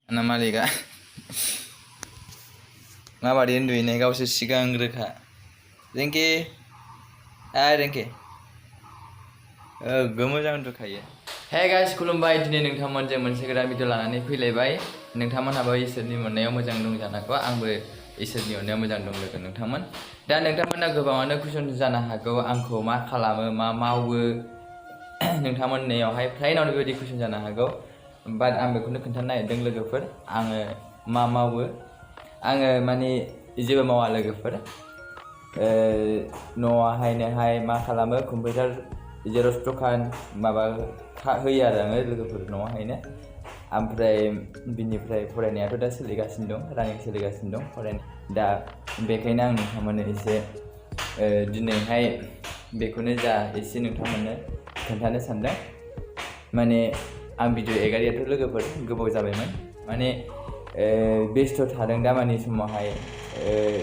आंना मालिका माबादि उन्दुहैनाय गावसो सिगांग्रोखा रिंकि रिंकि मोजां उन्दुखायो। हे गाइस खुलुमबाय। दिनै नोंथांमोनजों मोनसे गोदान भिडिअ लानानै फैलायबाय। नोंथांमोनहाबो इसोरनि अननायाव मोजां दं जानांगौ, आंबो इसोरनि अननायाव मोजां दं लोगो नोंथांमोन। दा नोंथांमोना गोबाङानो कुइसन जानो हागौ आंखौ मा खालामो मा मावो नोंथांमोननियावहाय फ्रायनावनो बेबायदि कुइसन जानो हागौ। बाट आं बेखौनो खोन्थानो नागिरदों लोगोफोर, आङो मा मावो। आङो माने जेबो मावा लोगोफोर। न'आवहायनोहाय मा खालामो, कम्पिउटार जेरक्स दखान माबा होयो आरो आङो लोगोफोर न'आवहायनो। ओमफ्राय बिनिफ्राय फरायनायाथ' दा सोलिगासिनो दं, रानिं सोलिगासिनो दं फरायनाय। दा बेखायनो आं नोंथांमोननो एसे दिनैहाय बेखौनो जा एसे नोंथांमोननो खोन्थानो सानदों। माने आं भिडिअ एगारियाथ' लोगोफोर गोबाव जाबायमोन, माने बेस्थ' थादों दामानि समावहाय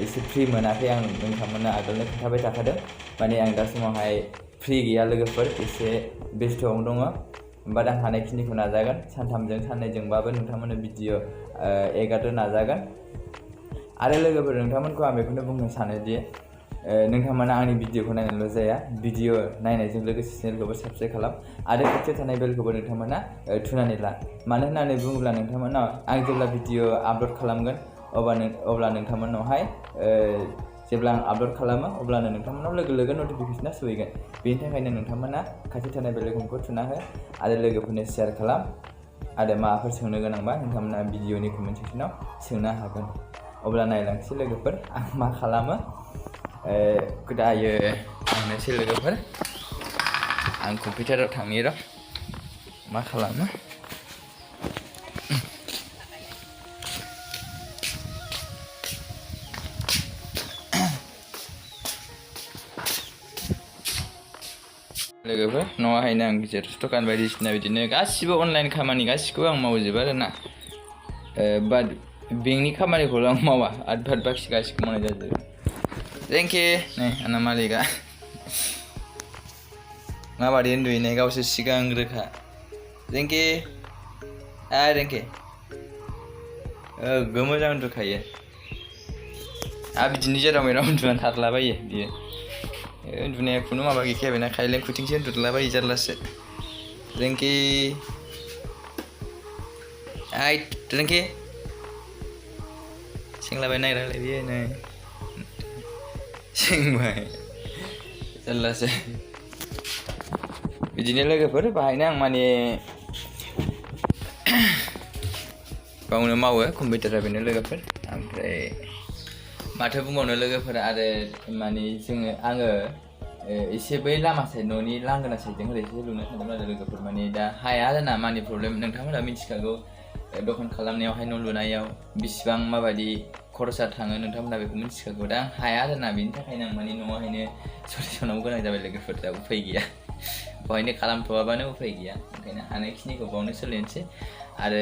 एसे फ्रि मोनाखै। आं नोंथांमोननो आगोलनो खोन्थाबाय थाखादों, माने आं दा समावहाय फ्रि गैया लोगोफोर, एसे बेस्थ'आवनो दङ। बाट आं हानायखिनिखौ नाजागोन, सानथामजों साननैजोंबाबो नोंथांमोननो भिडिअ एगारनो नाजागोन। आरो लोगोफोर नोंथांमोनखौ आं बेखौनो बुंनो सानोदि नोंथांमोना आंनि भिडिअखौ नायनानैल' जाया, भिडिअ नायनायजों लोगोसे चेनेलखौबो साबस्क्राइब खालाम आरो खाथियाव थानाय बेलखौबो नोंथांमोना थुनानै ला। मानो होननानै बुङोब्ला नोंथांमोना आं जेब्ला भिडिअ आपल'ड खालामगोन अब्ला नोंथांमोननावहाय जेब्ला आं आपल'ड खालामो अब्लानो नोंथांमोनाव लोगो लोगो नटिफिकेसना सहैगोन। बेनि थाखायनो नोंथांमोना खाथियाव थानाय बेल आइकनखौ थुना हो आरो लोगोफोरनो शेयार खालाम। आरो माबाफोर सोंनो गोनांबा नोंथांमोना भिडिअनि कमेन्ट सेक्सनाव सोंनो हागोन। अब्ला नायलांसै लोगोफोर आं मा खालामो। दायो थांनोसै लोगोफोर, आं कम्पिउटाराव थांनि र' मा खालामो। लोगोफोर न'आवहायनो आं जेरक्स दखान बायदिसिना बिदिनो गासिबो अनलाइन खामानि गासिखौबो आं मावजोबो आरो ना। बाट बेंकनि खामानिखौल' आं मावा, बाद बाखि गासिखौ मावनाय जाजोबो। रिंकि नै आंना मालिका माबादि उन्दुहैनाय गावसो सिगांग्रोखा रिंकि रिंकि मोजां उन्दुखायो। बिदिनो जेराव मेराव उन्दुनानै थारलाबायो बियो। उन्दुनाया खुनु माबा गैखाया बेना, खायलें खुथिंसो उन्दुलाबायो जारलासो। रिंकि रिंकि सेंलाबाय नायग्रालाय बियो नै सेंबाय जारलासो। बिदिनो लोगोफोर बाहायनो आं माने गावनो मावो, कम्पिउटारा बेनो लोगोफोर। ओमफ्राय माथो बुंबावनो लोगोफोर, आरो माने आङो एसे बै लामा साइड न'नि लांगोना साइडजों ओरैसो लुनो सानदोंमोन आरो लोगोफोर। माने दा हाया आरोना, मानि प्रब्लेम नोंथांमोना मिथिखागौ। दखान खालामनायावहाय न' लुनायाव बिसिबां माबायदि खरसा थाङो नोंथांमोना बेखौ मिथिखागौ। दा हाया आरोना, बेनि थाखायनो आं माने न'आवहायनो सलिउसनाव गोनां जाबाय लोगोफोर। दा उफाय गैया, बेवहायनो खालामथ'वाबानो उफाय गैया। ओंखायनो हानायखिनिखौ बावनो सोलिनोसै। आरो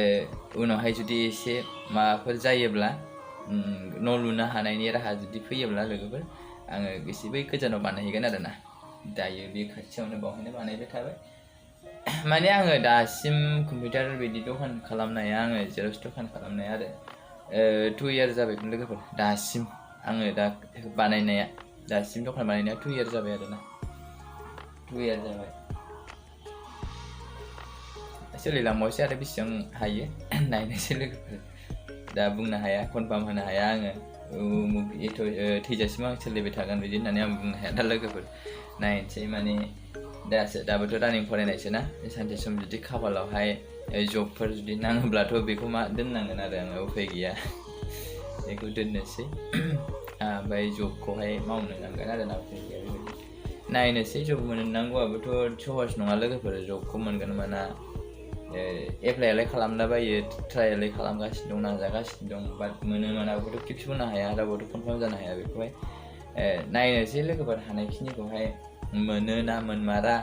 उनावहाय जुदि एसे माबाफोर जायोब्ला, न' लुनो हानायनि राहा जुदि फैयोब्ला लोगोफोर, आङो एसे बै गोजानाव बानायहैगोन आरो ना। दायो बे खाथियावनो बावहायनो बानायबाय थाबाय। माने आङो दासिम कम्पिउटार बिदि दखान खालामनाया, आङो जेरक्स दखान खालामनाया आरो 2 इयार जाबायमोन लोगोफोर। दासिम आङो दा बानायनाया, दासिम दखान बानायनाया 2 इयार जाबाय आरो ना, 2 इयार जाबाय। सोलिलांबावसै आरो बेसेबां हायो नायनोसै लोगोफोर। दा बुंनो हाया, कनफार्म होनो हाया आङो। थैजासिम आं सोलिबाय थागोन बिदि होननानै आं बुंनो हाया दा लोगोफोर। नायनोसै माने दाबोथ' रानिं फरायनायसो ना। सानसे सम जुदि खाफालावहाय जबफोर जुदि नाङोब्लाथ' बेखौ मा दोननांगोन आरो आङो, उफाय गैया बेखौ दोननोसै। ओमफ्राय जबखौहाय मावनो नांगोन आरो ना, उफाय गैया बेबायदि। नायनोसै, जब मोननांगौआबोथ' सहस नङा लोगोफोर। जबखौ मोनगोन मोना एप्लाइआलाय खालामलाबायो, ट्रायालाय खालामगासिनो दं, नाजागासिनो दं। बाट मोनो मोनाखौथ' फिक्स बुंनो हाया, रावबोथ' कनफार्म जानो हाया बेखौहाय। नायनोसै लोगोफोर हानायखिनिखौहाय, मोनो ना मोनमारा।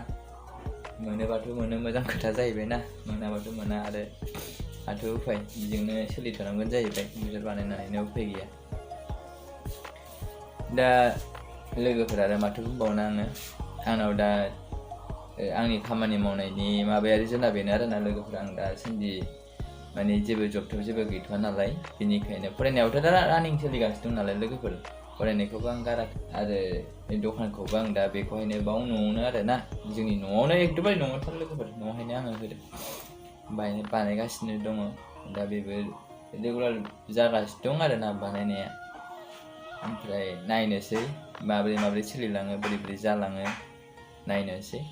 मोनोबाथ' मोनो, मोजां खोथा जाहैबाय ना। मोनाबाथ' मोना, आरो माथो उफाय, बिजोंनो सोलिथ'नांगोन जाहैबाय। कम्पिउटार बानायनानैनो उफाय गैया। दा लोगोफोर आरो माथो बुंबावनो आङो, आंनाव दा आंनि खामानि मावनायनि माबाया रिजोना बेनो आरोना लोगोफोर। आं दासान्दि माने जेबो जबथ' जेबो गैथ'वा नालाय बेनिखायनो फरायनायावथ' दा रानिं सोलिगासिनो दं नालाय लोगोफोर फरायनायखौबो आं गाराखै आरो दखानखौबो आं दा बेखौहायनो बाव न'आवनो आरो ना जोंनि न'आवनो एकदमबारे न'आवथार लोगोफोर न'आवहायनो आङो होदों बानायगासिनो दङ दा बेबो रेगुलार जागासिनो दं आरो ना बानायनाया ओमफ्राय नायनोसै माबोरै सोलिलाङो बोरै जालाङो नायनोसै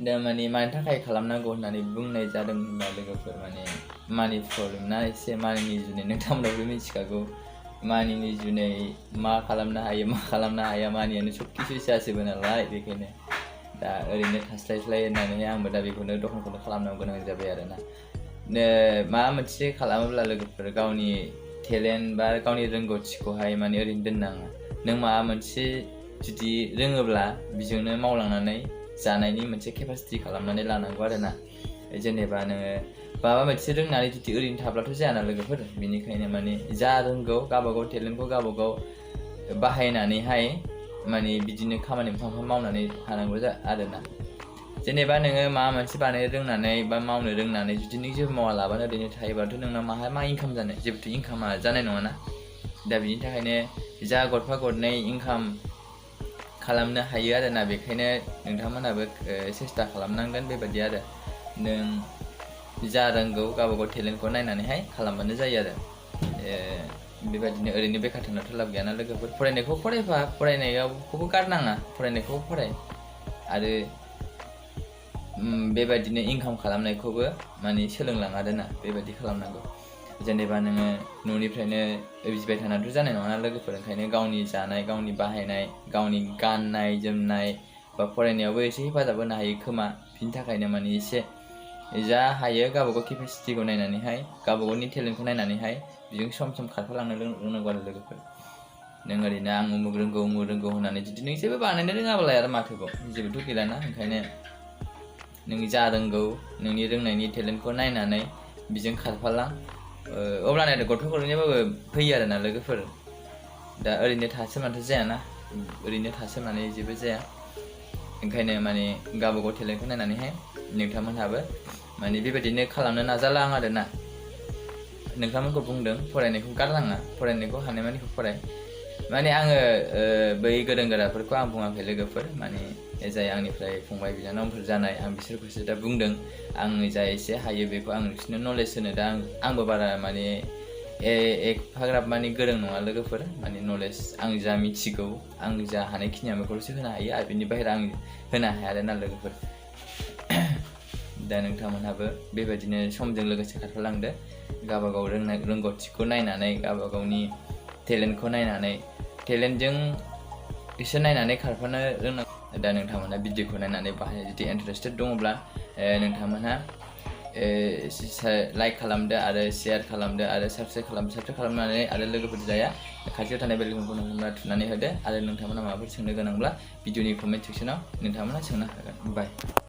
दा माने मानि थाखाय खालामनांगौ होननानै बुंनाय जादों होनबा लोगोफोर माने मानि प्रब्लेम ना एसे मानिनि जुनै नोंथांमोनाबो मिथिखागौ मानिनि जुनै मा खालामनो हायो मा खालामनो हाया मानियानो सब किसु जाजोबो नालाय बेखायनो दा ओरैनो थास्लायस्लाय होननानै आंबो दा बेखौनो दखानखौनो खालामनांगौ गोनां जाबाय आरोना माबा मोनसे खालामोब्ला लोगोफोर गावनि टेलेन्ट बा गावनि रोंगौथिखौहाय माने ओरैनो दोननाङा नों माबा मोनसे जुदि रोङोब्ला बेजोंनो मावलांनानै जानायनि मोनसे केपासिटि खालामनानै लानांगौ आरोना जेनेबा नोङो माबा मोनसे रोंनानै जुदि ओरैनो थाब्लाथ' जायाना लोगोफोर बेनिखायनो माने जा रोंगौ गावबागाव टेलेन्टखौ गावबागाव बाहायनानैहाय माने बिदिनो खामानि मावनानै थानांगौ आरोना जेनेबा नोङो माबा मोनसे बानायनो रोंनानै बा मावनो रोंनानै जुदि नों जेबो मावालाबानो ओरैनो थायोबाथ' नोंना मा इनकाम जानो जेबोथ' इनकामा जानाय नङाना दा बिनि थाखायनो जा गरफा गरनै इनकाम खालामनो हायो आरोना बेखायनो नोंथांमोनहाबो सेस्था खालामनांगोन बेबायदि आरो नों जा रोंगौ गावबागाव टेलेन्टखौ नायनानैहाय खालामबानो जायो आरो बेबायदिनो ओरैनो बेखार थानायाथ' लाब गैयाना लोगोफोर फरायनायखौ फरायफा फरायनायावखौबो गारनाङा फरायनायखौ फराय आरो बेबायदिनो इनकाम खालामनायखौबो माने सोलोंलां आरोना बेबायदि खालामनांगौ जेनेबा नोङो न'निफ्रायनो बिबाय थानानैथ' जानाय नङा लोगोफोर ओंखायनो गावनि जानाय गावनि बाहायनाय गावनि गाननाय जोमनाय बा फरायनायावबो एसे हेफाजाब होनो हायो खोमा बिनि थाखायनो माने एसे जा हायो गावबागाव केपासिटिखौ नायनानैहाय गावबागावनि टेलेन्टखौ नायनानैहाय बेजों सम खारफालांनो रोंनांगौ आरो लोगोफोर नों ओरैनो आं उमुक रोंगौ होननानै जुदि नों जेबो बानायनो रोङाब्लाय आरो माथोबाव जेबोथ' गैलाना ओंखायनो नों जा रोंगौ नोंनि रोंनायनि टेलेन्टखौ नायनानै बेजों खारफालां अब्लानो गथ' गरनैबाबो फैयो आरोना लोगोफोर दा ओरैनो थासोमनानैथ' जायाना ओरैनो थासोमनानै जेबो जाया ओंखायनो माने गावबागाव टेलेन्टखौ नायनानैहाय नोंथांमोनहाबो माने बेबायदिनो खालामनो नाजालां आरोना नोंथांमोनखौ बुंदों फरायनायखौ गारनाङा फरायनायखौ हानायमानिखौ फराय माने आङो बै गोरों गोराफोरखौ आं बुङाखै लोगोफोर माने जाय आंनिफ्राय फंबाय बिनानावफोर जानाय आं बिसोरखौसो दा बुंदों आं जा एसे हायो बेखौ आं बिसोरनो नलेज होनो दा आंबो बारा माने एफाग्राब माने गोरों नङा लोगोफोर माने नलेज आं जा मिथिगौ आं जा हानायखिनिया बेखौल'सो होनो हायो आरो बिनि बाहेरा आं होनो हाया आरोना लोगोफोर दा नोंथांमोनहाबो बेबायदिनो समजों लोगोसे खारफालांदो गावबागाव रोंगौथिखौ नायनानै गावबागावनि टेलेन्टखौ नायनानै टेलेन्टजों एसे नायनानै खारफानो रोंनांगौ दा नोंथांमोनहा भिडिअखौ नायनानै बाहायनो जुदि इन्टारेस्टेड दङब्ला नोंथांमोनहा लाइक खालामदो आरो शेयार खालामदो आरो साबस्क्राइब खालामनानै आरो लोगोफोर जाया खाथियाव थानाय बेल आइकनखौ नोंथांमोना थुनानै होदो आरो नोंथांमोना माबाफोर सोंनो गोनांब्ला भिडिअनि कमेन्ट सेक्सनाव नोंथांमोना सोंनो हागोन बाय।